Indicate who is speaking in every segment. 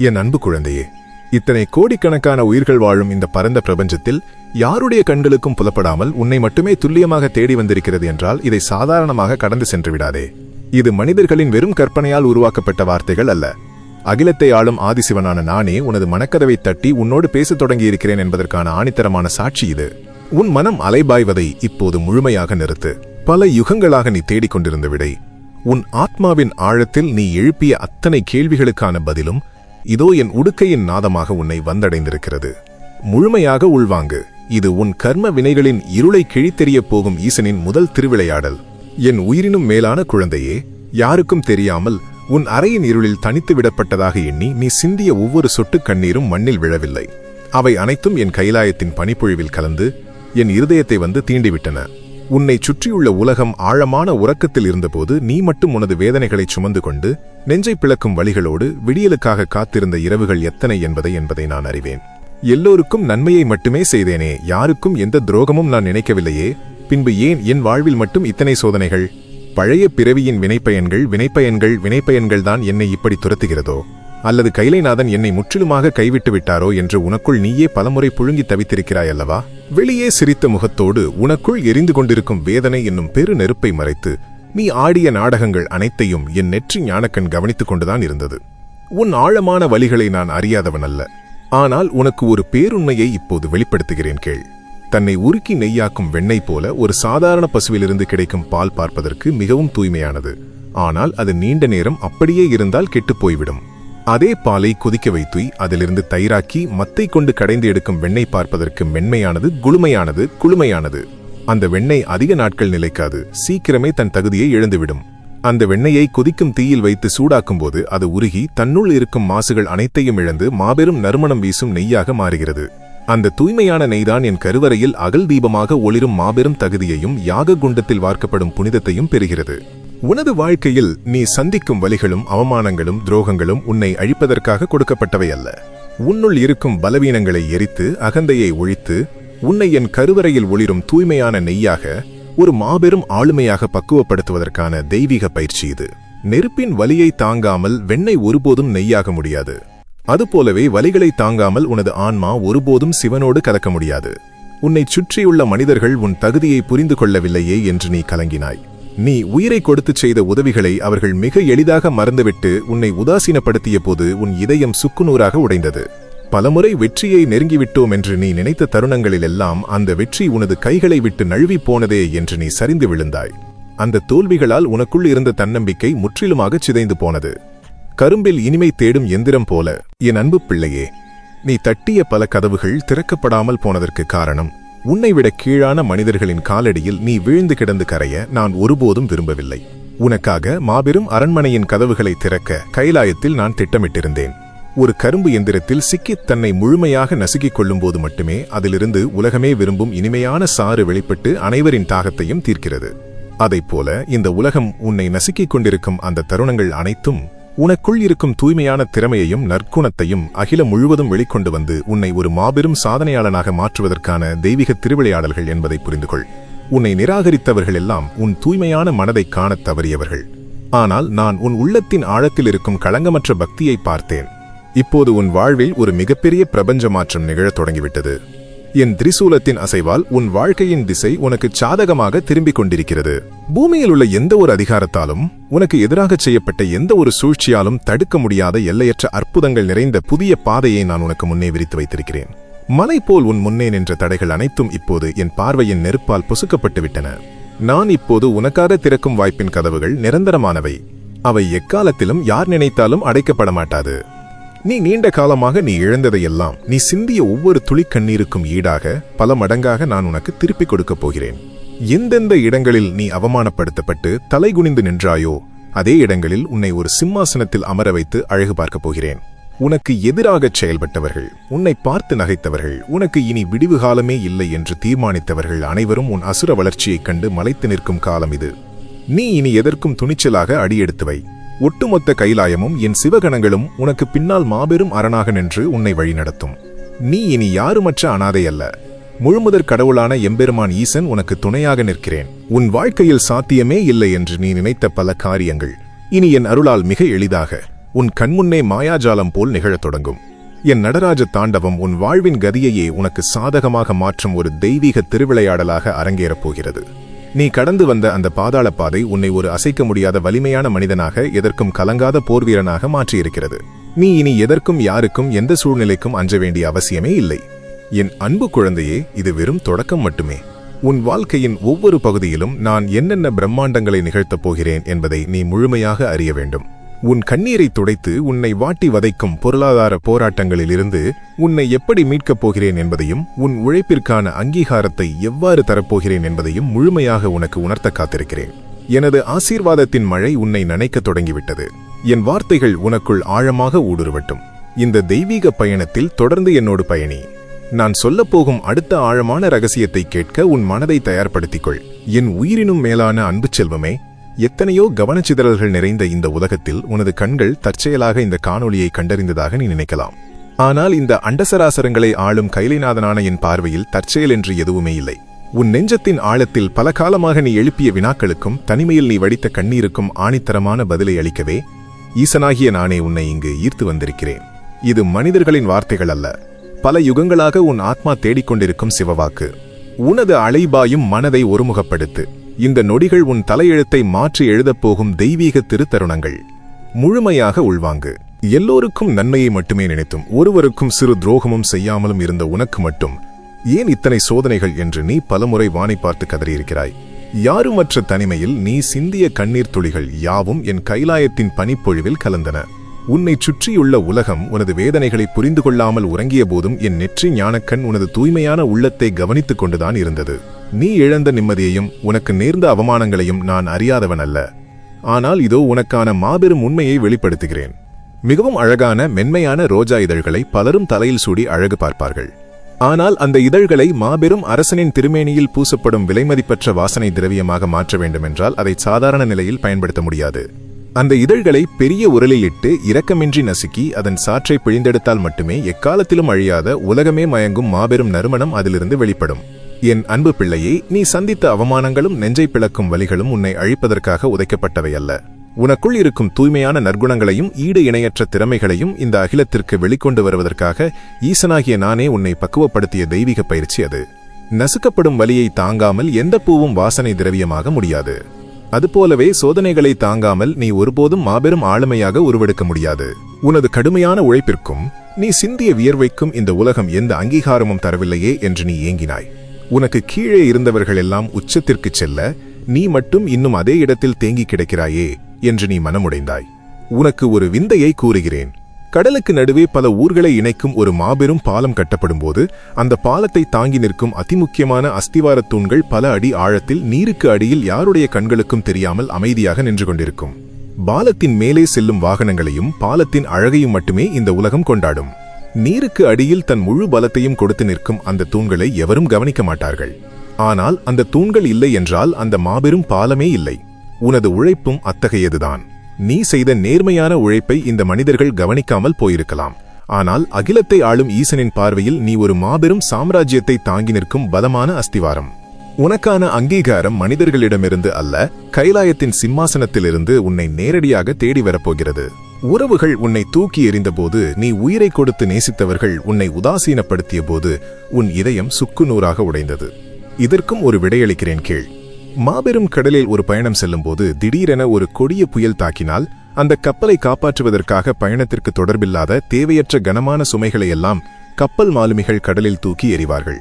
Speaker 1: என் அன்பு குழந்தையே, இத்தனை கோடிக்கணக்கான உயிர்கள் வாழும் இந்த பரந்த பிரபஞ்சத்தில் யாருடைய கண்களுக்கும் புலப்படாமல் உன்னை மட்டுமே துல்லியமாக தேடி வந்திருக்கிறது என்றால் இதை சாதாரணமாக கடந்து சென்று விடாதே. இது மனிதர்களின் வெறும் கற்பனையால் உருவாக்கப்பட்ட வார்த்தைகள் அல்ல. அகிலத்தை ஆளும் ஆதிசிவனான நானே உனது மனக்கதவை தட்டி உன்னோடு பேசத் தொடங்கியிருக்கிறேன் என்பதற்கான ஆணித்தரமான சாட்சி இது. உன் மனம் அலைபாய்வதை இப்போது முழுமையாக நிறுத்து. பல யுகங்களாக நீ தேடிக்கொண்டிருந்த விடை, உன் ஆத்மாவின் ஆழத்தில் நீ எழுப்பிய அத்தனை கேள்விகளுக்கான பதிலும் இதோ என் உடுக்கையின் நாதமாக உன்னை வந்தடைந்திருக்கிறது. முழுமையாக உள்வாங்கு. இது உன் கர்ம வினைகளின் இருளை கிழித்தெறியப் போகும் ஈசனின் முதல் திருவிளையாடல். என் உயிரினும் மேலான குழந்தையே, யாருக்கும் தெரியாமல் உன் அறையின் இருளில் தனித்து விடப்பட்டதாக எண்ணி நீ சிந்திய ஒவ்வொரு சொட்டு கண்ணீரும் மண்ணில் விழவில்லை. அவை அனைத்தும் என் கைலாயத்தின் பனிப்பொழிவில் கலந்து என் இருதயத்தை வந்து தீண்டிவிட்டன. உன்னை சுற்றியுள்ள உலகம் ஆழமான உறக்கத்தில் இருந்தபோது நீ மட்டும் உனது வேதனைகளை சுமந்து கொண்டு நெஞ்சை பிளக்கும் வழிகளோடு விடியலுக்காக காத்திருந்த இரவுகள் எத்தனை என்பதை நான் அறிவேன். எல்லோருக்கும் நன்மையை மட்டுமே செய்தேனே, யாருக்கும் எந்த துரோகமும் நான் நினைக்கவில்லையே. பின்பு ஏன் என் வாழ்வில் மட்டும் இத்தனை சோதனைகள்? பழைய பிறவியின் வினைப்பயன்கள் தான் என்னை இப்படி துரத்துகிறதோ, அல்லது கைலைநாதன் என்னை முற்றிலுமாக கைவிட்டு விட்டாரோ என்று உனக்குள் நீயே பலமுறை புழுங்கி தவித்திருக்கிறாய் அல்லவா? வெளியே சிரித்த முகத்தோடு உனக்குள் எரிந்து கொண்டிருக்கும் வேதனை என்னும் பெரு நெருப்பை மறைத்து நீ ஆடிய நாடகங்கள் அனைத்தையும் என் நெற்றி ஞானக்கண் கவனித்துக் கொண்டுதான் இருந்தது. உன் ஆழமான வழிகளை நான் அறியாதவன் அல்ல. ஆனால் உனக்கு ஒரு பேருண்மையை இப்போது வெளிப்படுத்துகிறேன் கேள். தன்னை உருக்கி நெய்யாக்கும் வெண்ணெய் போல ஒரு சாதாரண பசுவிலிருந்து கிடைக்கும் பால் பார்ப்பதற்கு மிகவும் தூய்மையானது. ஆனால் அது நீண்ட நேரம் அப்படியே இருந்தால் கெட்டுப் போய்விடும். அதே பாலை கொதிக்க வைத்து அதிலிருந்து தயிராக்கி மத்தை கொண்டு கடைந்து எடுக்கும் வெண்ணெய் பார்ப்பதற்கு மென்மையானது, குளுமையானது. அந்த வெண்ணெய் அதிக நாட்கள் நிலைக்காது, சீக்கிரமே தன் தகுதியை இழந்துவிடும். அந்த வெண்ணெயை கொதிக்கும் தீயில் வைத்து சூடாக்கும் போது அது உருகி தன்னுள் இருக்கும் மாசுகள் அனைத்தையும் இழந்து மாபெரும் நறுமணம் வீசும் நெய்யாக மாறுகிறது. அந்த தூய்மையான நெய்தான் என் கருவறையில் அகல் தீபமாக ஒளிரும் மாபெரும் தகுதியையும் யாக குண்டத்தில் வார்க்கப்படும் புனிதத்தையும் பெறுகிறது. உனது வாழ்க்கையில் நீ சந்திக்கும் வலிகளும் அவமானங்களும் துரோகங்களும் உன்னை அழிப்பதற்காக கொடுக்கப்பட்டவை அல்ல. உன்னுள் இருக்கும் பலவீனங்களை எரித்து அகந்தையை ஒழித்து உன்னை என் கருவறையில் ஒளிரும் தூய்மையான நெய்யாக, ஒரு மாபெரும் ஆளுமையாக பக்குவப்படுத்துவதற்கான தெய்வீக பயிற்சி இது. நெருப்பின் வலியை தாங்காமல் வெண்ணெய் ஒருபோதும் நெய்யாக முடியாது. அதுபோலவே வலிகளை தாங்காமல் உனது ஆன்மா ஒருபோதும் சிவனோடு கலக்க முடியாது. உன்னை சுற்றியுள்ள மனிதர்கள் உன் தகுதியை புரிந்து கொள்ளவில்லையே என்று நீ கலங்கினாய். நீ உயிரை கொடுத்து செய்த உதவிகளை அவர்கள் மிக எளிதாக மறந்துவிட்டு உன்னை உதாசீனப்படுத்திய போது உன் இதயம் சுக்குநூறாக உடைந்தது. பலமுறை வெற்றியை நெருங்கிவிட்டோம் என்று நீ நினைத்த தருணங்களிலெல்லாம் அந்த வெற்றி உனது கைகளை விட்டு நழுவி போனதே என்று நீ சரிந்து விழுந்தாய். அந்த தோல்விகளால் உனக்குள் இருந்த தன்னம்பிக்கை முற்றிலுமாக சிதைந்து போனது. கரும்பில் இனிமை தேடும் எந்திரம் போல என் அன்பு பிள்ளையே, நீ தட்டிய பல கதவுகள் திறக்கப்படாமல் போனதற்கு காரணம் உன்னை விட கீழான மனிதர்களின் காலடியில் நீ வீழ்ந்து கிடந்து கரைய நான் ஒருபோதும் விரும்பவில்லை. உனக்காக மாபெரும் அரண்மனையின் கதவுகளை திறக்க கைலாயத்தில் நான் திட்டமிட்டிருந்தேன். ஒரு கரும்பு எந்திரத்தில் சிக்கித் தன்னை முழுமையாக நசுக்கிக் கொள்ளும் போது மட்டுமே அதிலிருந்து உலகமே விரும்பும் இனிமையான சாறு வெளிப்பட்டு அனைவரின் தாகத்தையும் தீர்க்கிறது. அதைப்போல இந்த உலகம் உன்னை நசுக்கிக் கொண்டிருக்கும் அந்த தருணங்கள் அனைத்தும் உனக்குள் இருக்கும் தூய்மையான திறமையையும் நற்குணத்தையும் அகிலம் முழுவதும் வெளிக்கொண்டு வந்து உன்னை ஒரு மாபெரும் சாதனையாளனாக மாற்றுவதற்கான தெய்வீக திருவிளையாடல்கள் என்பதை புரிந்துகொள். உன்னை நிராகரித்தவர்கள் எல்லாம் உன் தூய்மையான மனதை காணத் தவறியவர்கள். ஆனால் நான் உன் உள்ளத்தின் ஆழத்தில் இருக்கும் களங்கமற்ற பக்தியை பார்த்தேன். இப்போது உன் வாழ்வில் ஒரு மிகப்பெரிய பிரபஞ்ச மாற்றம் நிகழத் தொடங்கிவிட்டது. என் திரிசூலத்தின் அசைவால் உன் வாழ்க்கையின் திசை உனக்கு சாதகமாக திரும்பிக் கொண்டிருக்கிறது. பூமியில் உள்ள எந்த ஒரு அதிகாரத்தாலும் உனக்கு எதிராக செய்யப்பட்ட எந்த ஒரு சூழ்ச்சியாலும் தடுக்க முடியாத எல்லையற்ற அற்புதங்கள் நிறைந்த புதிய பாதையை நான் உனக்கு முன்னே விரித்து வைத்திருக்கிறேன். மலை போல் உன் முன்னே நின்ற தடைகள் அனைத்தும் இப்போது என் பார்வையின் நெருப்பால் பொசுக்கப்பட்டு விட்டன. நான் இப்போது உனக்காக திறக்கும் வாய்ப்பின் கதவுகள் நிரந்தரமானவை. அவை எக்காலத்திலும் யார் நினைத்தாலும் அடைக்கப்பட மாட்டாது. நீ நீண்ட காலமாக நீ இழந்ததையெல்லாம், நீ சிந்திய ஒவ்வொரு துளிக்கண்ணீருக்கும் ஈடாக பல மடங்காக நான் உனக்கு திருப்பிக் கொடுக்கப் போகிறேன். எந்தெந்த இடங்களில் நீ அவமானப்படுத்தப்பட்டு தலைகுனிந்து நின்றாயோ அதே இடங்களில் உன்னை ஒரு சிம்மாசனத்தில் அமர வைத்து அழகு பார்க்கப் போகிறேன். உனக்கு எதிராகச் செயல்பட்டவர்கள், உன்னை பார்த்து நகைத்தவர்கள், உனக்கு இனி விடிவு காலமே இல்லை என்று தீர்மானித்தவர்கள் அனைவரும் உன் அசுர வளர்ச்சியைக் கண்டு மலைத்து நிற்கும் காலம் இது. நீ இனி எதற்கும் துணிச்சலாக அடியெடுத்து வை. ஒட்டுமொத்த கைலாயமும் என் சிவகணங்களும் உனக்கு பின்னால் மாபெரும் அரணாக நின்று உன்னை வழிநடத்தும். நீ இனி யாருமற்ற அனாதை அல்ல. முழுமுதற் கடவுளான எம்பெருமான் ஈசன் உனக்கு துணையாக நிற்கிறேன். உன் வாழ்க்கையில் சாத்தியமே இல்லை என்று நீ நினைத்த பல காரியங்கள் இனி என் அருளால் மிக எளிதாக உன் கண்முன்னே மாயாஜாலம் போல் நிகழத் தொடங்கும். என் நடராஜ தாண்டவம் உன் வாழ்வின் கதியையே உனக்கு சாதகமாக மாற்றும் ஒரு தெய்வீக திருவிளையாடலாக அரங்கேறப் போகிறது. நீ கடந்து வந்த அந்த பாதாள பாதை உன்னை ஒரு அசைக்க முடியாத வலிமையான மனிதனாக, எதற்கும் கலங்காத போர்வீரனாக மாற்றியிருக்கிறது. நீ இனி எதற்கும் யாருக்கும் எந்த சூழ்நிலைக்கும் அஞ்ச வேண்டிய அவசியமே இல்லை. என் அன்பு குழந்தையே, இது வெறும் தொடக்கம் மட்டுமே. உன் வாழ்க்கையின் ஒவ்வொரு பகுதியிலும் நான் என்னென்ன பிரம்மாண்டங்களை நிகழ்த்தப் போகிறேன் என்பதை நீ முழுமையாக அறிய வேண்டும். உன் கண்ணீரை துடைத்து உன்னை வாட்டி வதைக்கும் பொருளாதார போராட்டங்களிலிருந்து உன்னை எப்படி மீட்கப் போகிறேன் என்பதையும், உன் உழைப்பிற்கான அங்கீகாரத்தை எவ்வாறு தரப்போகிறேன் என்பதையும் முழுமையாக உனக்கு உணர்த்த காத்திருக்கிறேன். எனது ஆசீர்வாதத்தின் மழை உன்னை நனைக்கத் தொடங்கிவிட்டது. என் வார்த்தைகள் உனக்குள் ஆழமாக ஊடுருவட்டும். இந்த தெய்வீக பயணத்தில் தொடர்ந்து என்னோடு பயணி. நான் சொல்லப்போகும் அடுத்த ஆழமான ரகசியத்தை கேட்க உன் மனதை தயார்படுத்திக்கொள். என் உயிரினும் மேலான அன்பு செல்வமே, எத்தனையோ கவனச்சிதறல்கள் நிறைந்த இந்த உலகத்தில் உனது கண்கள் தற்செயலாக இந்த காணொளியை கண்டறிந்ததாக நீ நினைக்கலாம். ஆனால் இந்த அண்டசராசரங்களை ஆளும் கைலைநாதனான என் பார்வையில் தற்செயல் என்று எதுவுமே இல்லை. உன் நெஞ்சத்தின் ஆழத்தில் பல காலமாக நீ எழுப்பிய வினாக்களுக்கும் தனிமையில் நீ வடித்த கண்ணீருக்கும் ஆணித்தரமான பதிலை அளிக்கவே ஈசனாகிய நானே உன்னை இங்கு ஈர்த்து வந்திருக்கிறேன். இது மனிதர்களின் வார்த்தைகள் அல்ல, பல யுகங்களாக உன் ஆத்மா தேடிக்கொண்டிருக்கும் சிவவாக்கு. உனது அலைபாயும் மனதை ஒருமுகப்படுத்து. இந்த நொடிகள் உன் தலையெழுத்தை மாற்றி எழுதப்போகும் தெய்வீக திருத்தருணங்கள். முழுமையாக உள்வாங்கு. எல்லோருக்கும் நன்மையை மட்டுமே நினைத்தும் ஒருவருக்கும் சிறு துரோகமும் செய்யாமலும் இருந்த உனக்கு மட்டும் ஏன் இத்தனை சோதனைகள் என்று நீ பலமுறை வானை பார்த்து கதறியிருக்கிறாய். யாருமற்ற தனிமையில் நீ சிந்திய கண்ணீர் துளிகள் யாவும் என் கைலாயத்தின் பனிப்பொழிவில் கலந்தன. உன்னை சுற்றியுள்ள உலகம் உனது வேதனைகளை புரிந்து கொள்ளாமல் உறங்கிய போதும் என் நெற்றி ஞானக்கண் உனது தூய்மையான உள்ளத்தை கவனித்துக் கொண்டுதான் இருந்தது. நீ இழந்த நிம்மதியையும் உனக்கு நேர்ந்த அவமானங்களையும் நான் அறியாதவன் அல்ல. ஆனால் இதோ உனக்கான மாபெரும் உண்மையை வெளிப்படுத்துகிறேன். மிகவும் அழகான மென்மையான ரோஜா இதழ்களை பலரும் தலையில் சூடி அழகு பார்ப்பார்கள். ஆனால் அந்த இதழ்களை மாபெரும் அரசனின் திருமேனியில் பூசப்படும் விலைமதிப்பற்ற வாசனை திரவியமாக மாற்ற வேண்டுமென்றால் அதை சாதாரண நிலையில் பயன்படுத்த முடியாது. அந்த இதழ்களை பெரிய உரலில் இட்டு இரக்கமின்றி நசுக்கி அதன் சாற்றை பிழிந்தெடுத்தால் மட்டுமே எக்காலத்திலும் அழியாத உலகமே மயங்கும் மாபெரும் நறுமணம் அதிலிருந்து வெளிப்படும். என் அன்பு பிள்ளையே, நீ சந்தித்த அவமானங்களும் நெஞ்சை பிளக்கும் வலிகளும் உன்னை அழிப்பதற்காக உதைக்கப்பட்டவை அல்ல. உனக்குள் இருக்கும் தூய்மையான நற்குணங்களையும் ஈடு இணையற்ற திறமைகளையும் இந்த அகிலத்திற்கு வெளிக்கொண்டு வருவதற்காக ஈசனாகிய நானே உன்னை பக்குவப்படுத்திய தெய்வீக பயிற்சி அது. நசுக்கப்படும் வலியை தாங்காமல் எந்த பூவும் வாசனை திரவியமாக முடியாது. அதுபோலவே சோதனைகளை தாங்காமல் நீ ஒருபோதும் மாபெரும் ஆளுமையாக உருவெடுக்க முடியாது. உனது கடுமையான உழைப்பிற்கும் நீ சிந்திய வியர்வைக்கும் இந்த உலகம் எந்த அங்கீகாரமும் தரவில்லையே என்று நீ ஏங்கினாய். உனக்கு கீழே இருந்தவர்கள் எல்லாம் உச்சத்திற்கு செல்ல நீ மட்டும் இன்னும் அதே இடத்தில் தேங்கி கிடக்கிறாயே என்று நீ மனமுடைந்தாய். உனக்கு ஒரு விந்தையை கூறுகிறேன். கடலுக்கு நடுவே பல ஊர்களை இணைக்கும் ஒரு மாபெரும் பாலம் கட்டப்படும் போது அந்த பாலத்தை தாங்கி நிற்கும் அதிமுக்கியமான அஸ்திவாரத் தூண்கள் பல அடி ஆழத்தில் நீருக்கு அடியில் யாருடைய கண்களுக்கும் தெரியாமல் அமைதியாக நின்று கொண்டிருக்கும். பாலத்தின் மேலே செல்லும் வாகனங்களையும் பாலத்தின் அழகையும் மட்டுமே இந்த உலகம் கொண்டாடும். நீருக்கு அடியில் தன் முழு பலத்தையும் கொடுத்து நிற்கும் அந்த தூண்களை எவரும் கவனிக்க மாட்டார்கள். ஆனால் அந்த தூண்கள் இல்லை என்றால் அந்த மாபெரும் பாலமே இல்லை. உனது உழைப்பும் அத்தகையதுதான். நீ செய்த நேர்மையான உழைப்பை இந்த மனிதர்கள் கவனிக்காமல் போயிருக்கலாம். ஆனால் அகிலத்தை ஆளும் ஈசனின் பார்வையில் நீ ஒரு மாபெரும் சாம்ராஜ்யத்தை தாங்கி நிற்கும் பலமான அஸ்திவாரம். உனக்கான அங்கீகாரம் மனிதர்களிடமிருந்து அல்ல, கைலாயத்தின் சிம்மாசனத்திலிருந்து உன்னை நேரடியாக தேடி வரப்போகிறது. உறவுகள் உன்னை தூக்கி எறிந்தபோது, நீ உயிரை கொடுத்து நேசித்தவர்கள் உன்னை உதாசீனப்படுத்திய போது உன் இதயம் சுக்குநூறாக உடைந்தது. இதற்கும் ஒரு விடையளிக்கிறேன் கேள். மாபெரும் கடலில் ஒரு பயணம் செல்லும் போது திடீரென ஒரு கொடிய புயல் தாக்கினால் அந்த கப்பலை காப்பாற்றுவதற்காக பயணத்திற்கு தொடர்பில்லாத தேவையற்ற கனமான சுமைகளை எல்லாம் கப்பல் மாலுமிகள் கடலில் தூக்கி எறிவார்கள்.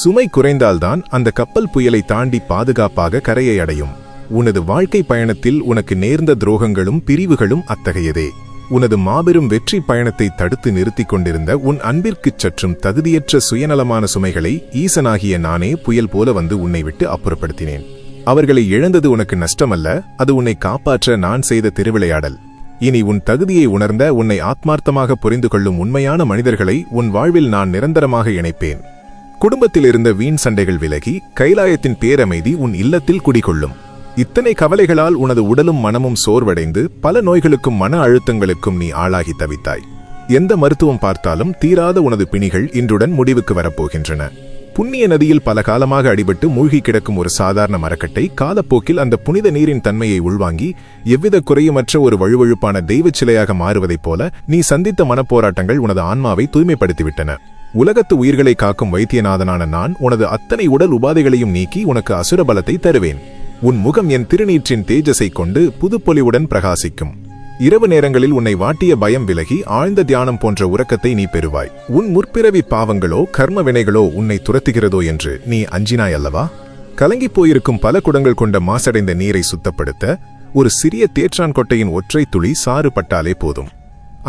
Speaker 1: சுமை குறைந்தால்தான் அந்த கப்பல் புயலை தாண்டி பாதுகாப்பாக கரையை அடையும். உனது வாழ்க்கை பயணத்தில் உனக்கு நேர்ந்த துரோகங்களும் பிரிவுகளும் அத்தகையதே. உனது மாபெரும் வெற்றி பயணத்தை தடுத்து நிறுத்திக் கொண்டிருந்த உன் அன்பிற்குச் சற்றும் தகுதியற்ற சுயநலமான சுமைகளை ஈசனாகிய நானே புயல் போல வந்து உன்னை விட்டு அப்புறப்படுத்தினேன். அவர்களை இழந்தது உனக்கு நஷ்டமல்ல, அது உன்னை காப்பாற்ற நான் செய்த திருவிளையாடல். இனி உன் தகுதியை உணர்ந்த உன்னை ஆத்மார்த்தமாக புரிந்து கொள்ளும் உண்மையான மனிதர்களை உன் வாழ்வில் நான் நிரந்தரமாக இணைப்பேன். குடும்பத்தில் இருந்த வீண் சண்டைகள் விலகி கைலாயத்தின் பேரமைதி உன் இல்லத்தில் குடிகொள்ளும். இத்தனை கவலைகளால் உனது உடலும் மனமும் சோர்வடைந்து பல நோய்களுக்கும் மன அழுத்தங்களுக்கும் நீ ஆளாகி தவித்தாய். எந்த மருத்துவம் பார்த்தாலும் தீராத உனது பிணிகள் இன்றுடன் முடிவுக்கு வரப்போகின்றன. புண்ணிய நதியில் பல காலமாக அடிபட்டு மூழ்கி கிடக்கும் ஒரு சாதாரண மரக்கட்டை காலப்போக்கில் அந்த புனித நீரின் தன்மையை உள்வாங்கி எவ்வித குறையுமற்ற ஒரு வழுவழுப்பான தெய்வச் சிலையாக மாறுவதைப் போல நீ சந்தித்த மனப்போராட்டங்கள் உனது ஆன்மாவை தூய்மைப்படுத்திவிட்டன. உலகத்து உயிர்களை காக்கும் வைத்தியநாதனான நான் உனது அத்தனை உடல் உபாதைகளையும் நீக்கி உனக்கு அசுர பலத்தை தருவேன். உன் முகம் என் திருநீற்றின் தேஜஸை கொண்டு புதுப்பொலிவுடன் பிரகாசிக்கும். இரவு நேரங்களில் உன்னை வாட்டிய பயம் விலகி ஆழ்ந்த தியானம் போன்ற உறக்கத்தை நீ பெறுவாய். உன் முற்பிறவி பாவங்களோ கர்ம வினைகளோ உன்னை துரத்துகிறதோ என்று நீ அஞ்சினாய் அல்லவா? கலங்கிப் போயிருக்கும் பல குடங்கள் கொண்ட மாசடைந்த நீரை சுத்தப்படுத்த ஒரு சிறிய தேற்றான் கொட்டையின் ஒற்றை துளி சாறு பட்டாலே போதும்.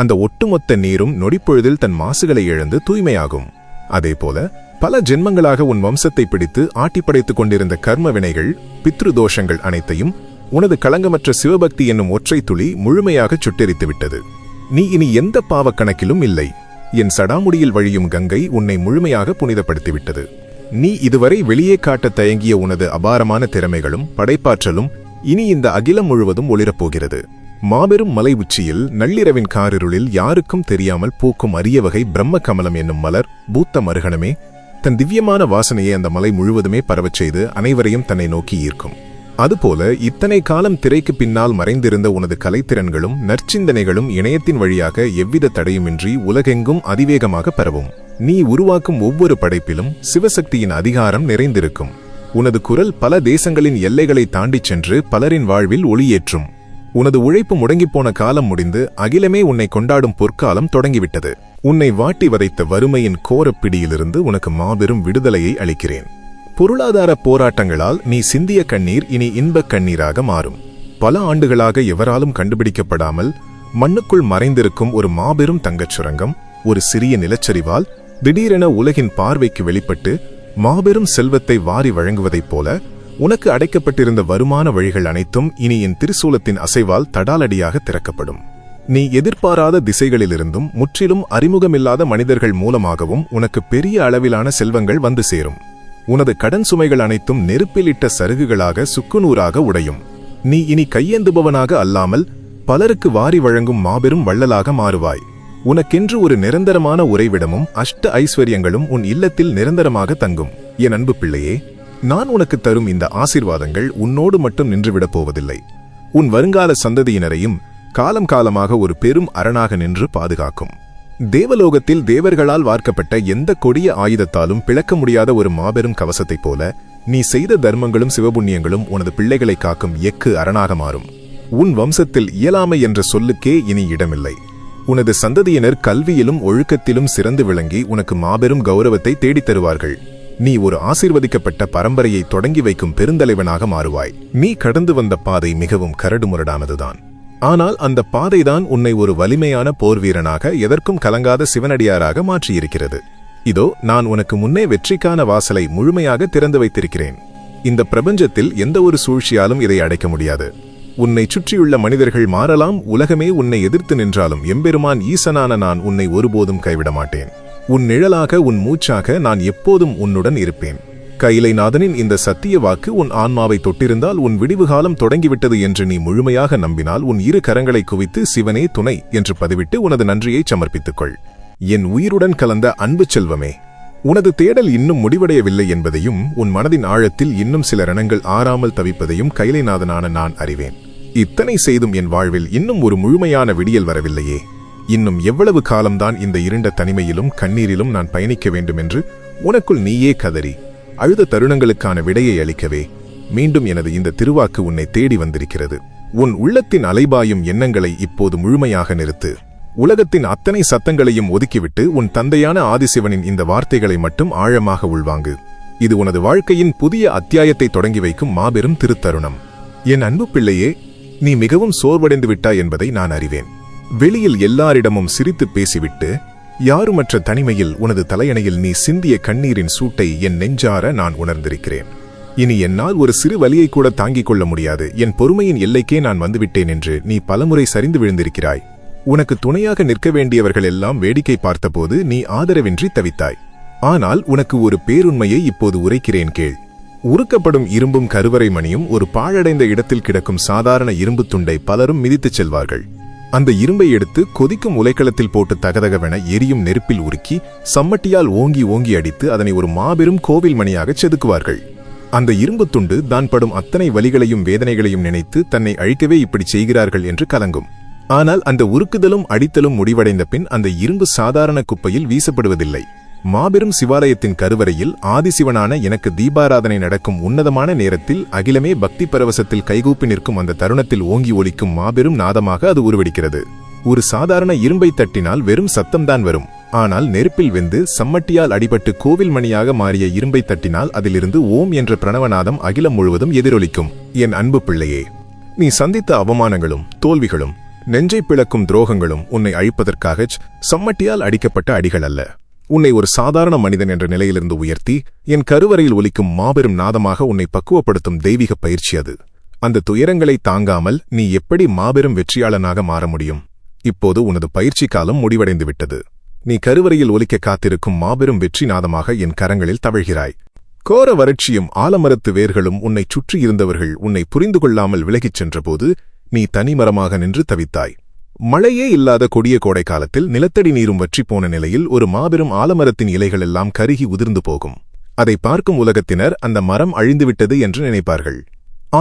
Speaker 1: அந்த ஒட்டுமொத்த நீரும் நொடிப்பொழுதில் தன் மாசுகளை இழந்து தூய்மையாகும். அதேபோல பல ஜென்மங்களாக உன் வம்சத்தை பிடித்து ஆட்டிப்படைத்துக் கொண்டிருந்த கர்ம வினைகள், பித்ரு தோஷங்கள் அனைத்தையும் உனது களங்கமற்ற சிவபக்தி என்னும் ஒற்றை துளி முழுமையாக சுட்டெரித்துவிட்டது. நீ இனி எந்த பாவக்கணக்கிலும் இல்லை. என் சடாமுடியில் வழியும் கங்கை உன்னை முழுமையாக புனிதப்படுத்திவிட்டது. நீ இதுவரை வெளியே காட்ட தயங்கிய உனது அபாரமான திறமைகளும் படைப்பாற்றலும் இனி இந்த அகிலம் முழுவதும் ஒளிரப்போகிறது. மாபெரும் மலை உச்சியில் நள்ளிரவின் காரிருளில் யாருக்கும் தெரியாமல் பூக்கும் அரிய வகை பிரம்ம கமலம் என்னும் மலர் பூத்த மறுகணமே தன் திவ்யமான வாசனையை அந்த மலை முழுவதுமே பரவச் செய்து அனைவரையும் தன்னை நோக்கி ஈர்க்கும். அதுபோல இத்தனை காலம் திரைக்கு பின்னால் மறைந்திருந்த உனது கலைத்திறன்களும் நற்சிந்தனைகளும் இணையத்தின் வழியாக எவ்வித தடையுமின்றி உலகெங்கும் அதிவேகமாக பரவும். நீ உருவாக்கும் ஒவ்வொரு படைப்பிலும் சிவசக்தியின் அதிகாரம் நிறைந்திருக்கும். உனது குரல் பல தேசங்களின் எல்லைகளை தாண்டிச் சென்று பலரின் வாழ்வில் ஒளியேற்றும். உனது உழைப்பு முடங்கிப்போன காலம் முடிந்து அகிலமே உன்னை கொண்டாடும் பொற்காலம் தொடங்கிவிட்டது. உன்னை வாட்டி வதைத்த வறுமையின் கோரப்பிடியிலிருந்து உனக்கு மாபெரும் விடுதலையை அளிக்கிறேன். பொருளாதார போராட்டங்களால் நீ சிந்திய கண்ணீர் இனி இன்பக் கண்ணீராக மாறும். பல ஆண்டுகளாக எவராலும் கண்டுபிடிக்கப்படாமல் மண்ணுக்குள் மறைந்திருக்கும் ஒரு மாபெரும் தங்கச் சுரங்கம் ஒரு சிறிய நிலச்சரிவால் திடீரென உலகின் பார்வைக்கு வெளிப்பட்டு மாபெரும் செல்வத்தை வாரி வழங்குவதைப் போல உனக்கு அடைக்கப்பட்டிருந்த வருமான வழிகள் அனைத்தும் இனி என் திருசூலத்தின் அசைவால் தடாலடியாக திறக்கப்படும். நீ எதிர்பாராத திசைகளிலிருந்தும் முற்றிலும் அறிமுகமில்லாத மனிதர்கள் மூலமாகவும் உனக்கு பெரிய அளவிலான செல்வங்கள் வந்து சேரும். உனது கடன் சுமைகள் அனைத்தும் நெருப்பிலிட்ட சருகுகளாக சுக்குநூறாக உடையும். நீ இனி கையேந்துபவனாக அல்லாமல் பலருக்கு வாரி வழங்கும் மாபெரும் வள்ளலாக மாறுவாய். உனக்கென்று ஒரு நிரந்தரமான உறைவிடமும் அஷ்ட ஐஸ்வர்யங்களும் உன் இல்லத்தில் நிரந்தரமாக தங்கும். என் அன்பு பிள்ளையே, நான் உனக்கு தரும் இந்த ஆசீர்வாதங்கள் உன்னோடு மட்டும் நின்றுவிடப் போவதில்லை. உன் வருங்கால சந்ததியினரையும் காலம் காலமாக ஒரு பெரும் அரணாக நின்று பாதுகாக்கும். தேவலோகத்தில் தேவர்களால் வார்க்கப்பட்ட எந்த கொடிய ஆயுதத்தாலும் பிளக்க முடியாத ஒரு மாபெரும் கவசத்தைப் போல நீ செய்த தர்மங்களும் சிவபுண்ணியங்களும் உனது பிள்ளைகளை காக்கும் எக்கு அரணாக மாறும். உன் வம்சத்தில் இயலாமை என்ற சொல்லுக்கே இனி இடமில்லை. உனது சந்ததியினர் கல்வியிலும் ஒழுக்கத்திலும் சிறந்து விளங்கி உனக்கு மாபெரும் கௌரவத்தை தேடித் தருவார்கள். நீ ஒரு ஆசீர்வதிக்கப்பட்ட பரம்பரையை தொடங்கி வைக்கும் பெருந்தலைவனாக மாறுவாய். நீ கடந்து வந்த பாதை மிகவும் கரடுமுரடானதுதான். ஆனால் அந்த பாதைதான் உன்னை ஒரு வலிமையான போர் வீரனாக எதற்கும் கலங்காத சிவனடியாராக மாற்றியிருக்கிறது. இதோ நான் உனக்கு முன்னே வெற்றிக்கான வாசலை முழுமையாக திறந்து வைத்திருக்கிறேன். இந்த பிரபஞ்சத்தில் எந்த ஒரு சூழ்ச்சியாலும் இதை அடைக்க முடியாது. உன்னை சுற்றியுள்ள மனிதர்கள் மாறலாம், உலகமே உன்னை எதிர்த்து நின்றாலும் எம்பெருமான் ஈசனான நான் உன்னை ஒருபோதும் கைவிட மாட்டேன். உன் நிழலாக உன் மூச்சாக நான் எப்போதும் உன்னுடன் இருப்பேன். கைலைநாதனின் இந்த சத்திய வாக்கு உன் ஆன்மாவை தொட்டிருந்தால் உன் விடிவுகாலம் தொடங்கிவிட்டது என்று நீ முழுமையாக நம்பினால் உன் இரு கரங்களை குவித்து சிவனே துணை என்று பதிவிட்டு உனது நன்றியை சமர்ப்பித்துக்கொள். என் உயிருடன் கலந்த அன்பு செல்வமே, உனது தேடல் இன்னும் முடிவடையவில்லை என்பதையும் உன் மனதின் ஆழத்தில் இன்னும் சில ரணங்கள் ஆறாமல் தவிப்பதையும் கைலைநாதனான நான் அறிவேன். இத்தனை செய்தும் என் வாழ்வில் இன்னும் ஒரு முழுமையான விடியல் வரவில்லையே. இன்னும் எவ்வளவு காலம்தான் இந்த இருண்ட தனிமையிலும் கண்ணீரிலும் நான் பயணிக்க வேண்டும் என்று உனக்குள் நீயே கதறி அழுத தருணங்களுக்கான விடையை அளிக்கவே மீண்டும் எனது இந்த திருவாக்கு உன்னை தேடி வந்திருக்கிறது. உன் உள்ளத்தின் அலைபாயும் எண்ணங்களை இப்போது முழுமையாக நிறுத்து. உலகத்தின் அத்தனை சத்தங்களையும் ஒதுக்கிவிட்டு உன் தந்தையான ஆதிசிவனின் இந்த வார்த்தைகளை மட்டும் ஆழமாக உள்வாங்கு. இது உனது வாழ்க்கையின் புதிய அத்தியாயத்தை தொடங்கி வைக்கும் மாபெரும் திருத்தருணம். என் அன்பு பிள்ளையே, நீ மிகவும் சோர்வடைந்து விட்டாய் என்பதை நான் அறிவேன். வெளியில் எல்லாரிடமும் சிரித்து பேசிவிட்டு யாருமற்ற தனிமையில் உனது தலையணையில் நீ சிந்திய கண்ணீரின் சூட்டை என் நெஞ்சார நான் உணர்ந்திருக்கிறேன். இனி என்னால் ஒரு சிறு வலியை கூட தாங்கிக் கொள்ள முடியாது, என் பொறுமையின் எல்லைக்கே நான் வந்துவிட்டேன் என்று நீ பலமுறை சரிந்து விழுந்திருக்கிறாய். உனக்கு துணையாக நிற்க வேண்டியவர்கள் எல்லாம் வேடிக்கை பார்த்தபோது நீ ஆதரவின்றி தவித்தாய். ஆனால் உனக்கு ஒரு பேருண்மையை இப்போது உரைக்கிறேன் கேள். உருக்கப்படும் இரும்பும் கருவறை மணியும் ஒரு பாழடைந்த இடத்தில் கிடக்கும் சாதாரண இரும்பு துண்டை பலரும் மிதித்துச் செல்வார்கள். அந்த இரும்பை எடுத்து கொதிக்கும் உலைக்களத்தில் போட்டு தகதகவென எரியும் நெருப்பில் உருக்கி சம்மட்டியால் ஓங்கி ஓங்கி அடித்து அதனை ஒரு மாபெரும் கோவில் மணியாகச் செதுக்குவார்கள். அந்த இரும்புத் துண்டு தான் படும் அத்தனை வலிகளையும் வேதனைகளையும் நினைத்து தன்னை அழிக்கவே இப்படி செய்கிறார்கள் என்று கலங்கும். ஆனால் அந்த உருக்குதலும் அடித்தலும் முடிவடைந்த பின் அந்த இரும்பு சாதாரண குப்பையில் வீசப்படுவதில்லை. மாபெரும் சிவாலயத்தின் கருவறையில் ஆதிசிவனான எனக்கு தீபாராதனை நடக்கும் உன்னதமான நேரத்தில் அகிலமே பக்தி பரவசத்தில் கைகூப்பி நிற்கும் அந்த தருணத்தில் ஓங்கி ஒலிக்கும் மாபெரும் நாதமாக அது உருவெடுக்கிறது. ஒரு சாதாரண இரும்பை தட்டினால் வெறும் சத்தம்தான் வரும். ஆனால் நெருப்பில் வெந்து சம்மட்டியால் அடிபட்டு கோவில் மணியாக மாறிய இரும்பை தட்டினால் அதிலிருந்து ஓம் என்ற பிரணவநாதம் அகிலம் முழுவதும் எதிரொலிக்கும். என் அன்பு பிள்ளையே, நீ சந்தித்த அவமானங்களும் தோல்விகளும் நெஞ்சை பிளக்கும் துரோகங்களும் உன்னை அழிப்பதற்காக சம்மட்டியால் அடிக்கப்பட்ட அடிகள் அல்ல. உன்னை ஒரு சாதாரண மனிதன் என்ற நிலையிலிருந்து உயர்த்தி என் கருவறையில் ஒலிக்கும் மாபெரும் நாதமாக உன்னை பக்குவப்படுத்தும் தெய்வீக பயிற்சி அது. அந்த துயரங்களை தாங்காமல் நீ எப்படி மாபெரும் வெற்றியாளனாக மாற முடியும்? இப்போது உனது பயிற்சி காலம் முடிவடைந்து விட்டது. நீ கருவறையில் ஒலிக்க காத்திருக்கும் மாபெரும் வெற்றி நாதமாக என் கரங்களில் தவழ்கிறாய். கோர வறட்சியும் ஆலமரத்து வேர்களும் உன்னை சுற்றி இருந்தவர்கள் உன்னை புரிந்து கொள்ளாமல் விலகிச் சென்றபோது நீ தனிமரமாக நின்று தவித்தாய். மழையே இல்லாத கொடிய கோடை காலத்தில் நிலத்தடி நீரும் வற்றிப்போன நிலையில் ஒரு மாபெரும் ஆலமரத்தின் இலைகள் எல்லாம் கருகி உதிர்ந்து போகும். அதை பார்க்கும் உலகத்தினர் அந்த மரம் அழிந்துவிட்டது என்று நினைப்பார்கள்.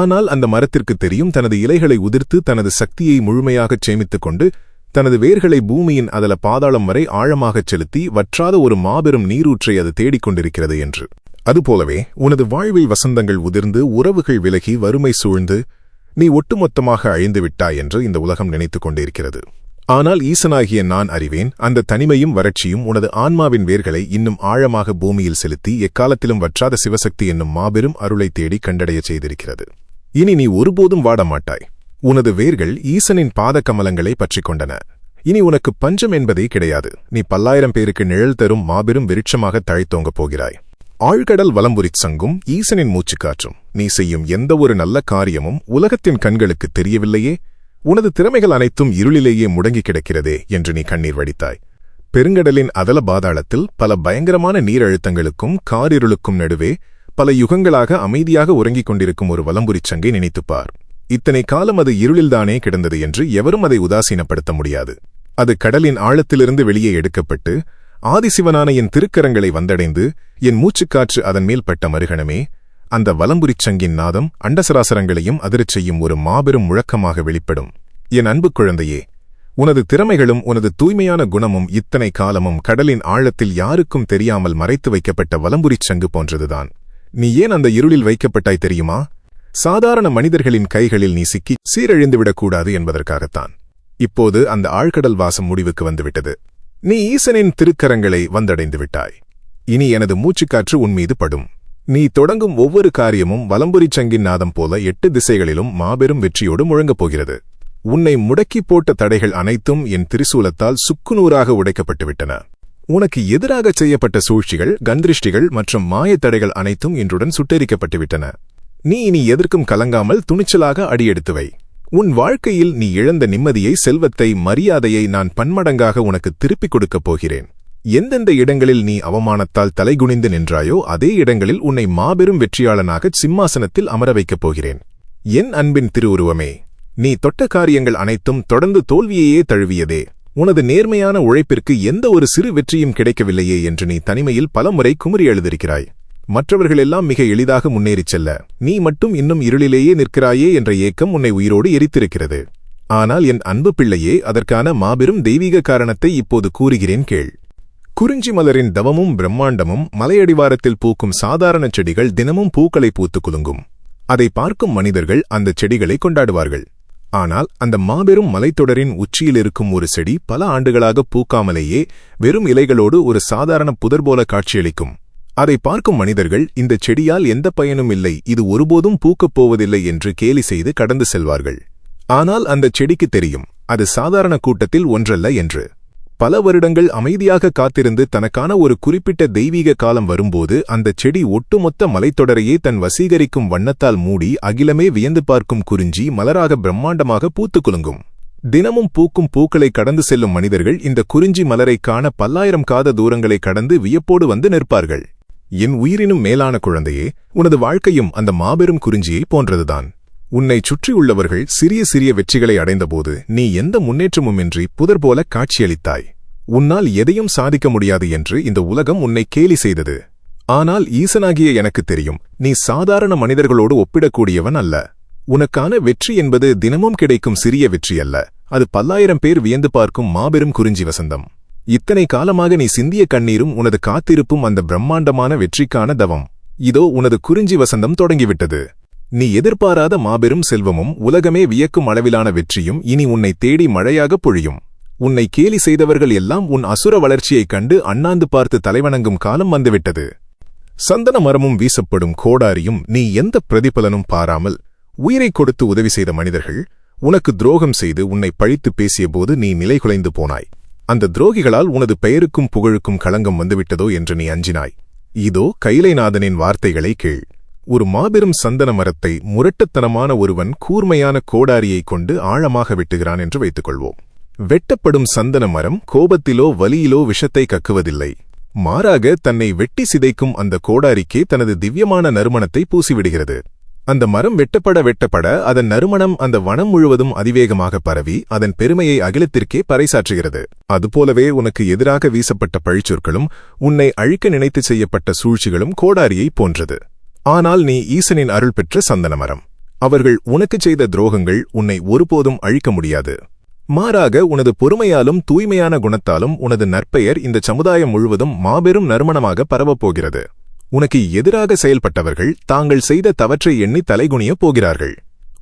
Speaker 1: ஆனால் அந்த மரத்திற்கு தெரியும், தனது இலைகளை உதிர்த்து தனது சக்தியை முழுமையாகச் சேமித்துக் கொண்டு தனது வேர்களை பூமியின் அதல பாதாளம் வரை ஆழமாகச் செலுத்தி வற்றாத ஒரு மாபெரும் நீரூற்றை அது தேடிக்கொண்டிருக்கிறது என்று. அதுபோலவே உனது வாழ்வில் வசந்தங்கள் உதிர்ந்து உறவுகள் விலகி வறுமை சூழ்ந்து நீ ஒட்டுமொத்தமாக அழிந்து விட்டாய் என்று இந்த உலகம் நினைத்துக் கொண்டிருக்கிறது. ஆனால் ஈசனாகிய நான் அறிவேன், அந்த தனிமையும் வறட்சியும் உனது ஆன்மாவின் வேர்களை இன்னும் ஆழமாக பூமியில் செலுத்தி எக்காலத்திலும் வற்றாத சிவசக்தி என்னும் மாபெரும் அருளை தேடி கண்டடையச் செய்திருக்கிறது. இனி நீ ஒருபோதும் வாடமாட்டாய். உனது வேர்கள் ஈசனின் பாத கமலங்களை பற்றிக் கொண்டன. இனி உனக்கு பஞ்சம் என்பதே கிடையாது. நீ 10,000 பேருக்கு நிழல் தரும் மாபெரும் விருட்சமாக தழைத்தோங்கப் போகிறாய். ஆழ்கடல் வலம்புரிச் சங்கும் ஈசனின் மூச்சுக்காற்றும் நீ செய்யும் எந்த ஒரு நல்ல காரியமும் உலகத்தின் கண்களுக்கு தெரியவில்லையே. உனது திறமைகள் அனைத்தும் இருளிலேயே முடங்கி கிடக்கிறதே என்று நீ கண்ணீர் வடித்தாய். பெருங்கடலின் அதல பாதாளத்தில் பல பயங்கரமான நீரழுத்தங்களுக்கும் காரிருளுக்கும் நடுவே பல யுகங்களாக அமைதியாக உறங்கிக் கொண்டிருக்கும் ஒரு வலம்புரிச் சங்கை நினைத்துப்பார். இத்தனை காலம் அது இருளில்தானே கிடந்தது என்று எவரும் அதை உதாசீனப்படுத்த முடியாது. அது கடலின் ஆழத்திலிருந்து வெளியே எடுக்கப்பட்டு ஆதிசிவனான என் திருக்கரங்களை வந்தடைந்து என் மூச்சுக்காற்று அதன் மேல் பட்ட மறுகணமே அந்த வலம்புரிச் சங்கின் நாதம் அண்டசராசரங்களையும் அதிரச் செய்யும் ஒரு மாபெரும் முழக்கமாக வெளிப்படும். என் அன்பு குழந்தையே, உனது திறமைகளும் உனது தூய்மையான குணமும் இத்தனை காலமும் கடலின் ஆழத்தில் யாருக்கும் தெரியாமல் மறைத்து வைக்கப்பட்ட வலம்புரிச் சங்கு போன்றதுதான். நீ ஏன் அந்த இருளில் வைக்கப்பட்டாய் தெரியுமா? சாதாரண மனிதர்களின் கைகளில் நீ சிக்கி சீரழிந்துவிடக்கூடாது என்பதற்காகத்தான். இப்போது அந்த ஆழ்கடல் வாசம் முடிவுக்கு வந்துவிட்டது. நீ ஈசனின் திருக்கரங்களை வந்தடைந்து விட்டாய். இனி எனது மூச்சுக்காற்று உன்மீது படும். நீ தொடங்கும் ஒவ்வொரு காரியமும் வலம்புரிச் சங்கின் நாதம் போல 8 திசைகளிலும் மாபெரும் வெற்றியோடு முழங்கப் போகிறது. உன்னை முடக்கி போட்ட தடைகள் அனைத்தும் என் திரிசூலத்தால் சுக்குநூறாக உடைக்கப்பட்டுவிட்டன. உனக்கு எதிராகச் செய்யப்பட்ட சூழ்ச்சிகள், கந்திருஷ்டிகள் மற்றும் மாயத்தடைகள் அனைத்தும் இன்றுடன் சுட்டெரிக்கப்பட்டுவிட்டன. நீ இனி எதற்கும் கலங்காமல் துணிச்சலாக அடியெடுத்து வை. உன் வாழ்க்கையில் நீ இழந்த நிம்மதியை, செல்வத்தை, மரியாதையை நான் பன்மடங்காக உனக்கு திருப்பிக் கொடுக்கப் போகிறேன். எந்தெந்த இடங்களில் நீ அவமானத்தால் தலைகுனிந்து நின்றாயோ அதே இடங்களில் உன்னை மாபெரும் வெற்றியாளனாக சிம்மாசனத்தில் அமர வைக்கப் போகிறேன். என் அன்பின் திருவுருவமே, நீ தொட்ட காரியங்கள் அனைத்தும் தொடர்ந்து தோல்வியையே தழுவியதே. உனது நேர்மையான உழைப்பிற்கு எந்த ஒரு சிறு வெற்றியும் கிடைக்கவில்லையே என்று நீ தனிமையில் பலமுறை குமுறி எழுதிருக்கிறாய். மற்றவர்களெல்லாம் மிக எளிதாக முன்னேறிச் செல்ல நீ மட்டும் இன்னும் இருளிலேயே நிற்கிறாயே என்ற ஏக்கம் உன்னை உயிரோடு எரித்திருக்கிறது. ஆனால் என் அன்பு பிள்ளையே, அதற்கான மாபெரும் தெய்வீக காரணத்தை இப்போது கூறுகிறேன் கேள். குறிஞ்சி மலரின் தவமும் பிரம்மாண்டமும் மலையடிவாரத்தில் பூக்கும் சாதாரண செடிகள் தினமும் பூக்களை பூத்து குலுங்கும். அதை பார்க்கும் மனிதர்கள் அந்த செடிகளை கொண்டாடுவார்கள். ஆனால் அந்த மாபெரும் மலைத்தொடரின் உச்சியில் இருக்கும் ஒரு செடி பல ஆண்டுகளாக பூக்காமலேயே வெறும் இலைகளோடு ஒரு சாதாரண புதர் போல காட்சியளிக்கும். அதை பார்க்கும் மனிதர்கள் இந்த செடியால் எந்த பயனும் இல்லை, இது ஒருபோதும் பூக்கப் போவதில்லை என்று கேலி செய்து கடந்து செல்வார்கள். ஆனால் அந்த செடிக்கு தெரியும், அது சாதாரண கூட்டத்தில் ஒன்றல்ல என்று. பல வருடங்கள் அமைதியாக காத்திருந்து தனக்கான ஒரு குறிப்பிட்ட தெய்வீக காலம் வரும்போது அந்த செடி ஒட்டுமொத்த மலைத்தொடரையே தன் வசீகரிக்கும் வண்ணத்தால் மூடி அகிலமே வியந்து பார்க்கும் குறிஞ்சி மலராக பிரம்மாண்டமாக பூத்து குலுங்கும். தினமும் பூக்கும் பூக்களை கடந்து செல்லும் மனிதர்கள் இந்த குறிஞ்சி மலரை காண 10,000 காத தூரங்களை கடந்து வியப்போடு வந்து நிற்பார்கள். என் உயிரினும் மேலான குழந்தையே, உனது வாழ்க்கையும் அந்த மாபெரும் குறிஞ்சியை போன்றதுதான். உன்னைச் சுற்றியுள்ளவர்கள் சிறிய சிறிய வெற்றிகளை அடைந்தபோது நீ எந்த முன்னேற்றமுமின்றி புதர் போல காட்சியளித்தாய். உன்னால் எதையும் சாதிக்க முடியாது என்று இந்த உலகம் உன்னை கேலி செய்தது. ஆனால் ஈசனாகிய எனக்கு தெரியும், நீ சாதாரண மனிதர்களோடு ஒப்பிடக்கூடியவன் அல்ல. உனக்கான வெற்றி என்பது தினமும் கிடைக்கும் சிறிய வெற்றி அல்ல, அது 10,000 பேர் வியந்து பார்க்கும் மாபெரும் குறிஞ்சி வசந்தம். இத்தனை காலமாக நீ சிந்திய கண்ணீரும் உனது காத்திருப்பும் அந்த பிரம்மாண்டமான வெற்றிக்கான தவம். இதோ உனது குறிஞ்சி வசந்தம் தொடங்கிவிட்டது. நீ எதிர்பாராத மாபெரும் செல்வமும் உலகமே வியக்கும் அளவிலான வெற்றியும் இனி உன்னை தேடி மழையாக பொழியும். உன்னை கேலி செய்தவர்கள் எல்லாம் உன் அசுர வளர்ச்சியைக் கண்டு அண்ணாந்து பார்த்து தலைவணங்கும் காலம் வந்துவிட்டது. சந்தன மரமும் வீசப்படும் கோடாரியும் நீ எந்த பிரதிபலனும் பாராமல் உயிரைக் கொடுத்து உதவி செய்த மனிதர்கள் உனக்கு துரோகம் செய்து உன்னை பழித்து பேசியபோது நீ நிலைகுலைந்து போனாய். அந்த துரோகிகளால் உனது பெயருக்கும் புகழுக்கும் களங்கம் வந்துவிட்டதோ என்று நீ அஞ்சினாய். இதோ கைலைநாதனின் வார்த்தைகளை கேள். ஒரு மாபெரும் சந்தன மரத்தை முரட்டுத்தனமான ஒருவன் கூர்மையான கோடாரியைக் கொண்டு ஆழமாக வெட்டுகிறான் என்று வைத்துக் கொள்வோம். வெட்டப்படும் சந்தன மரம் கோபத்திலோ வலியிலோ விஷத்தை கக்குவதில்லை. மாறாக தன்னை வெட்டி சிதைக்கும் அந்த கோடாரிக்கே தனது திவ்யமான நறுமணத்தை பூசிவிடுகிறது. அந்த மரம் வெட்டப்பட அதன் நறுமணம் அந்த வனம் முழுவதும் அதிவேகமாக பரவி அதன் பெருமையை அகிலத்திற்கே பறைசாற்றுகிறது. அதுபோலவே உனக்கு எதிராக வீசப்பட்ட பழிச்சொற்களும் உன்னை அழிக்க நினைத்து செய்யப்பட்ட சூழ்ச்சிகளும் கோடாரியைப் போன்றது. ஆனால் நீ ஈசனின் அருள் பெற்ற சந்தன மரம். அவர்கள் உனக்குச் செய்த துரோகங்கள் உன்னை ஒருபோதும் அழிக்க முடியாது. மாறாக உனது பொறுமையாலும் தூய்மையான குணத்தாலும் உனது நற்பெயர் இந்த சமுதாயம் முழுவதும் மாபெரும் நறுமணமாக பரவப்போகிறது. உனக்கு எதிராக செயல்பட்டவர்கள் தாங்கள் செய்த தவற்றை எண்ணி தலைகுனியப் போகிறார்கள்.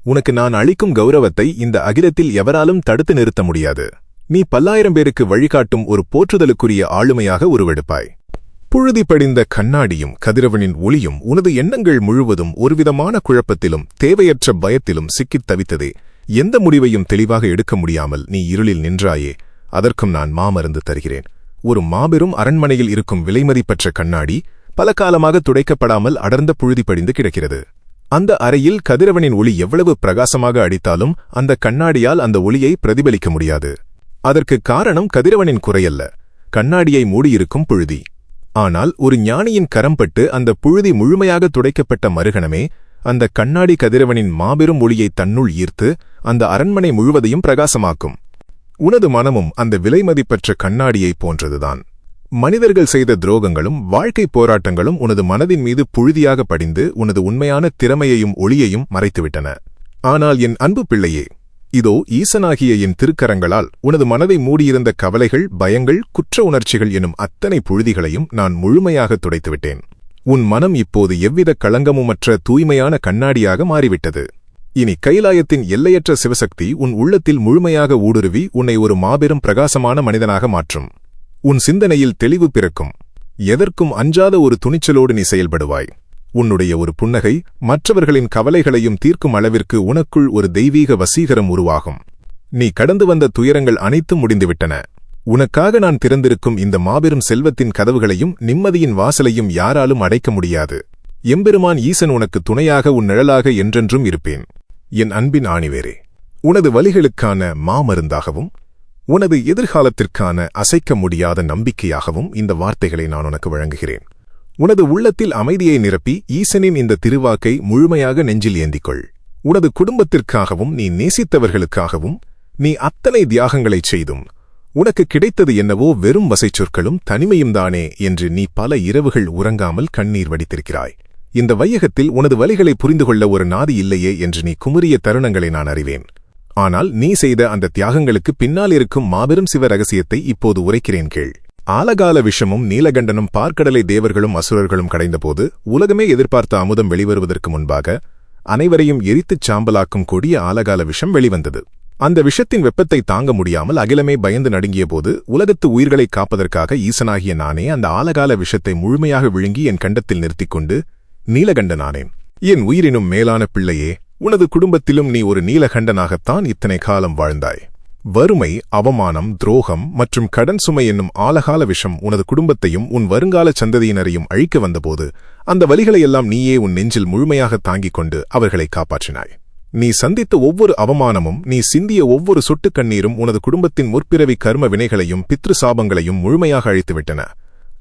Speaker 1: உனக்கு நான் அளிக்கும் கௌரவத்தை இந்த அகிலத்தில் எவராலும் தடுத்து நிறுத்த முடியாது. நீ 10,000 பேருக்கு வழிகாட்டும் ஒரு போற்றுதலுக்குரிய ஆளுமையாக உருவெடுப்பாய். புழுதி படிந்த கண்ணாடியும் கதிரவனின் ஒளியும் உனது எண்ணங்கள் முழுவதும் ஒருவிதமான குழப்பத்திலும் தேவையற்ற பயத்திலும் சிக்கித் தவித்ததே. எந்த முடிவையும் தெளிவாக எடுக்க முடியாமல் நீ இருளில் நின்றாயே, அதற்கும் நான் மாமருந்து தருகிறேன். ஒரு மாபெரும் அரண்மனையில் இருக்கும் விலைமதிப்பற்ற கண்ணாடி பல காலமாக துடைக்கப்படாமல் அடர்ந்த புழுதி படிந்து கிடக்கிறது. அந்த அறையில் கதிரவனின் ஒளி எவ்வளவு பிரகாசமாக அடித்தாலும் அந்த கண்ணாடியால் அந்த ஒளியை பிரதிபலிக்க முடியாது. அதற்கு காரணம் கதிரவனின் குறையல்ல, கண்ணாடியை மூடியிருக்கும் புழுதி. ஆனால் ஒரு ஞானியின் கரம்பட்டு அந்த புழுதி முழுமையாக துடைக்கப்பட்ட மறுகணமே அந்த கண்ணாடி கதிரவனின் மாபெரும் ஒளியை தன்னுள் ஈர்த்து அந்த அரண்மனை முழுவதையும் பிரகாசமாக்கும். உனது மனமும் அந்த விலைமதிப்பற்ற கண்ணாடியைப் போன்றதுதான். மனிதர்கள் செய்த துரோகங்களும் வாழ்க்கை போராட்டங்களும் உனது மனதின் மீது புழுதியாக படிந்து உனது உண்மையான திறமையையும் ஒளியையும் மறைத்துவிட்டன. ஆனால் என் அன்பு பிள்ளையே, இதோ ஈசனாகிய என் திருக்கரங்களால் உனது மனதை மூடியிருந்த கவலைகள், பயங்கள், குற்ற உணர்ச்சிகள் எனும் அத்தனை புழுதிகளையும் நான் முழுமையாக துடைத்துவிட்டேன். உன் மனம் இப்போது எவ்வித களங்கமுமற்ற தூய்மையான கண்ணாடியாக மாறிவிட்டது. இனி கைலாயத்தின் எல்லையற்ற சிவசக்தி உன் உள்ளத்தில் முழுமையாக ஊடுருவி உன்னை ஒரு மாபெரும் பிரகாசமான மனிதனாக மாற்றும். உன் சிந்தனையில் தெளிவு பிறக்கும். எதற்கும் அஞ்சாத ஒரு துணிச்சலோடு நீ செயல்படுவாய். உன்னுடைய ஒரு புன்னகை மற்றவர்களின் கவலைகளையும் தீர்க்கும் அளவிற்கு உனக்குள் ஒரு தெய்வீக வசீகரம் உருவாகும். நீ கடந்து வந்த துயரங்கள் அனைத்தும் முடிந்துவிட்டன. உனக்காக நான் திறந்திருக்கும் இந்த மாபெரும் செல்வத்தின் கதவுகளையும் நிம்மதியின் வாசலையும் யாராலும் அடைக்க முடியாது. எம்பெருமான் ஈசன் உனக்கு துணையாக உன் நிழலாக என்றென்றும் இருப்பேன். என் அன்பின் ஆணிவேரே, உனது வலிகளுக்கான மாமருந்தாகவும் உனது எதிர்காலத்திற்கான அசைக்க முடியாத நம்பிக்கையாகவும் இந்த வார்த்தைகளை நான் உனக்கு வழங்குகிறேன். உனது உள்ளத்தில் அமைதியை நிரப்பி ஈசனின் இந்த திருவாக்கை முழுமையாக நெஞ்சில் ஏந்திக்கொள். உனது குடும்பத்திற்காகவும் நீ நேசித்தவர்களுக்காகவும் நீ அத்தனை தியாகங்களைச் செய்தும் உனக்கு கிடைத்தது என்னவோ வெறும் வசைச்சொற்களும் தனிமையும் தானே என்று நீ பல இரவுகள் உறங்காமல் கண்ணீர் வடித்திருக்கிறாய். இந்த வையகத்தில் உனது வலிகளை புரிந்து கொள்ள ஒரு நாதி இல்லையே என்று நீ குமுறிய தருணங்களை நான் அறிவேன். ஆனால் நீ செய்த அந்த தியாகங்களுக்கு பின்னால் இருக்கும் மாபெரும் சிவ ரகசியத்தை இப்போது உரைக்கிறேன் கேள். ஆலகால விஷமும் நீலகண்டனும் பார்க்கடலை தேவர்களும் அசுரர்களும் கடைந்தபோது உலகமே எதிர்பார்த்த அமுதம் வெளிவருவதற்கு முன்பாக அனைவரையும் எரித்துச் சாம்பலாக்கும் கொடிய ஆலகால விஷம் வெளிவந்தது. அந்த விஷத்தின் வெப்பத்தை தாங்க முடியாமல் அகிலமே பயந்து நடுங்கியபோது உலகத்து உயிர்களை காப்பதற்காக ஈசனாகிய நானே அந்த ஆலகால விஷத்தை முழுமையாக விழுங்கி என் கண்டத்தில் நிறுத்திக்கொண்டு நீலகண்டனானேன். என் உயிரினும் மேலான பிள்ளையே, உனது குடும்பத்திலும் நீ ஒரு நீலகண்டனாகத்தான் இத்தனை காலம் வாழ்ந்தாய். வறுமை, அவமானம், துரோகம் மற்றும் கடன் சுமை என்னும் ஆலகால விஷம் உனது குடும்பத்தையும் உன் வருங்கால சந்ததியினரையும் அழிக்க வந்தபோது அந்த வலிகளையெல்லாம் நீயே உன் நெஞ்சில் முழுமையாக தாங்கிக் கொண்டு அவர்களை காப்பாற்றினாய். நீ சந்தித்த ஒவ்வொரு அவமானமும், நீ சிந்திய ஒவ்வொரு சொட்டு கண்ணீரும் உனது குடும்பத்தின் முற்பிறவி கர்ம வினைகளையும் பித்ரு சாபங்களையும் முழுமையாக அழித்துவிட்டன.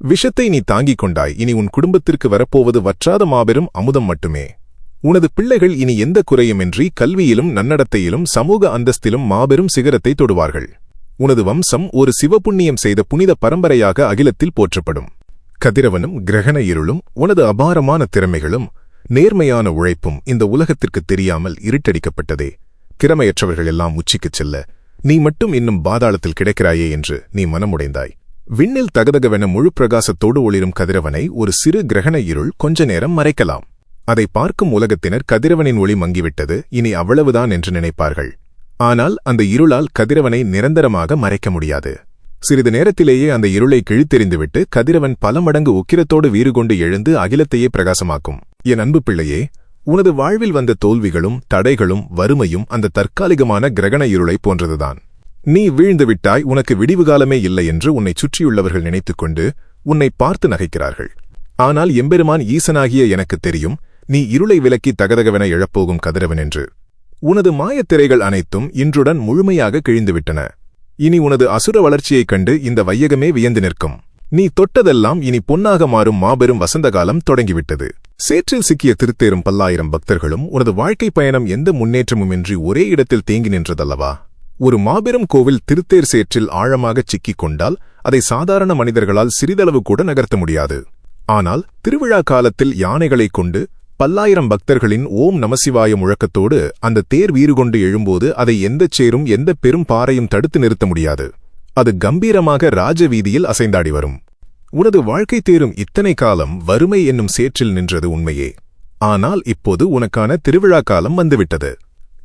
Speaker 1: விஷத்தை நீ தாங்கிக் கொண்டாய். இனி உன் குடும்பத்திற்கு வரப்போவது வற்றாத மாபெரும் அமுதம் மட்டுமே. உனது பிள்ளைகள் இனி எந்த குறையுமின்றி கல்வியிலும் நன்னடத்தையிலும் சமூக அந்தஸ்திலும் மாபெரும் சிகரத்தை தொடுவார்கள். உனது வம்சம் ஒரு சிவபுண்ணியம் செய்த புனித பரம்பரையாக அகிலத்தில் போற்றப்படும். கதிரவனும் கிரகண இருளும் உனது அபாரமான திறமைகளும் நேர்மையான உழைப்பும் இந்த உலகத்திற்கு தெரியாமல் இருட்டடிக்கப்பட்டதே. திறமையற்றவர்கள் எல்லாம் உச்சிக்குச் செல்ல நீ மட்டும் இன்னும் பாதாளத்தில் கிடைக்கிறாயே என்று நீ மனமுடைந்தாய். விண்ணில் தகதகவென முழு பிரகாசத்தோடு ஒளிரும் கதிரவனை ஒரு சிறு கிரகண இருள் கொஞ்ச நேரம் மறைக்கலாம். அதை பார்க்கும் உலகத்தினர் கதிரவனின் ஒளி மங்கிவிட்டது, இனி அவ்வளவுதான் என்று நினைப்பார்கள். ஆனால் அந்த இருளால் கதிரவனை நிரந்தரமாக மறைக்க முடியாது. சிறிது நேரத்திலேயே அந்த இருளை கிழித்தெறிந்துவிட்டு கதிரவன் பல மடங்கு உக்கிரத்தோடு வீறு கொண்டு எழுந்து அகிலத்தையே பிரகாசமாக்கும். என் அன்பு பிள்ளையே, உனது வாழ்வில் வந்த தோல்விகளும் தடைகளும் வறுமையும் அந்த தற்காலிகமான கிரகண இருளை போன்றதுதான். நீ வீழ்ந்துவிட்டாய், உனக்கு விடிவு காலமே இல்லை என்று உன்னை சுற்றியுள்ளவர்கள் நினைத்துக்கொண்டு உன்னை பார்த்து நகைக்கிறார்கள். ஆனால் எம்பெருமான் ஈசனாகிய எனக்குத் தெரியும், நீ இருளை விலக்கி தகதகவென எழப்போகும் கதிரவன் என்று. உனது மாயத்திரைகள் அனைத்தும் இன்றுடன் முழுமையாக கிழிந்துவிட்டன. இனி உனது அசுர வளர்ச்சியைக் கண்டு இந்த வையகமே வியந்து நிற்கும். நீ தொட்டதெல்லாம் இனி பொன்னாக மாறும் மாபெரும் வசந்தகாலம் தொடங்கிவிட்டது. சேற்றில் சிக்கிய திருத்தேறும் 10,000 பக்தர்களும் உனது வாழ்க்கை பயணம் எந்த முன்னேற்றமுமின்றி ஒரே இடத்தில் தேங்கி நின்றதல்லவா? ஒரு மாபெரும் கோவில் திருத்தேர் சேற்றில் ஆழமாகச் சிக்கிக் கொண்டால் அதை சாதாரண மனிதர்களால் சிறிதளவு கூட நகர்த்த முடியாது. ஆனால் திருவிழா காலத்தில் யானைகளைக் கொண்டு 10,000 பக்தர்களின் ஓம் நமசிவாய முழக்கத்தோடு அந்த தேர் வீறுகொண்டு எழும்போது அதை எந்தச் சேரும் எந்த பெரும் பாறையும் தடுத்து நிறுத்த முடியாது. அது கம்பீரமாக ராஜவீதியில் அசைந்தாடி வரும். உனது வாழ்க்கை தேரும் இத்தனை காலம் வறுமை என்னும் சேற்றில் நின்றது உண்மையே. ஆனால் இப்போது உனக்கான திருவிழா காலம் வந்துவிட்டது.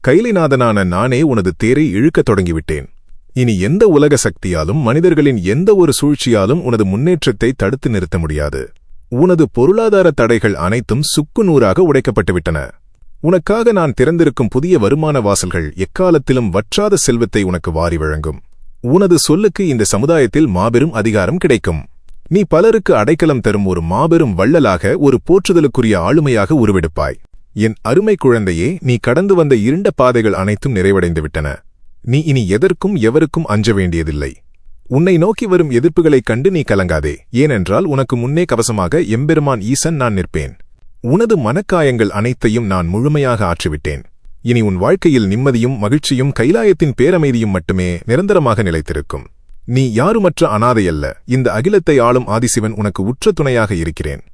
Speaker 1: கைலிநாதனான நானே உனது தேரை இழுக்கத் தொடங்கிவிட்டேன். இனி எந்த உலக சக்தியாலும் மனிதர்களின் எந்த ஒரு சூழ்ச்சியாலும் உனது முன்னேற்றத்தை தடுத்து நிறுத்த முடியாது. உனது பொருளாதார தடைகள் அனைத்தும் சுக்குநூறாக உடைக்கப்பட்டுவிட்டன. உனக்காக நான் திறந்திருக்கும் புதிய வருமான வாசல்கள் எக்காலத்திலும் வற்றாத செல்வத்தை உனக்கு வாரி வழங்கும். உனது சொல்லுக்கு இந்த சமுதாயத்தில் மாபெரும் அதிகாரம் கிடைக்கும். நீ பலருக்கு அடைக்கலம் தரும் ஒரு மாபெரும் வள்ளலாக, ஒரு போற்றுதலுக்குரிய ஆளுமையாக உருவெடுப்பாய். என் அருமை குழந்தையே, நீ கடந்து வந்த இருண்ட பாதைகள் அனைத்தும் நிறைவடைந்துவிட்டன. நீ இனி எதற்கும் எவருக்கும் அஞ்ச வேண்டியதில்லை. உன்னை நோக்கி வரும் எதிர்ப்புகளைக் கண்டு நீ கலங்காதே. ஏனென்றால் உனக்கு முன்னே கவசமாக எம்பெருமான் ஈசன் நான் நிற்பேன். உனது மனக்காயங்கள் அனைத்தையும் நான் முழுமையாக ஆற்றிவிட்டேன். இனி உன் வாழ்க்கையில் நிம்மதியும் மகிழ்ச்சியும் கைலாயத்தின் பேரமைதியும் மட்டுமே நிரந்தரமாக நிலைத்திருக்கும். நீ யாருமற்ற அனாதையல்ல. இந்த அகிலத்தை ஆளும் ஆதிசிவன் உனக்கு உற்ற துணையாக இருக்கிறேன்.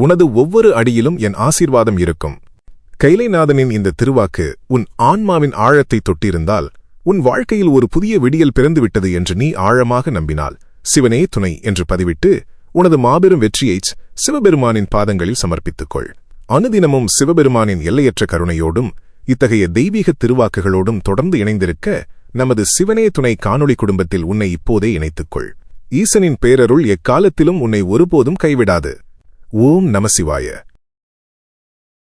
Speaker 1: உனது ஒவ்வொரு அடியிலும் என் ஆசீர்வாதம் இருக்கும். கைலைநாதனின் இந்த திருவாக்கு உன் ஆன்மாவின் ஆழத்தை தொட்டிருந்தால், உன் வாழ்க்கையில் ஒரு புதிய விடியல் பிறந்துவிட்டது என்று நீ ஆழமாக நம்பினால், சிவனே துணை என்று பதிவிட்டு உனது மாபெரும் வெற்றியை சிவபெருமானின் பாதங்களில் சமர்ப்பித்துக்கொள். அனுதினமும் சிவபெருமானின் எல்லையற்ற கருணையோடும் இத்தகைய தெய்வீக திருவாக்குகளோடும் தொடர்ந்து இணைந்திருக்க நமது சிவனே துணை காணொளி குடும்பத்தில் உன்னை இப்போதே இணைத்துக்கொள். ஈசனின் பேரருள் எக்காலத்திலும் உன்னை ஒருபோதும் கைவிடாது. ஓம் நமசிவாய.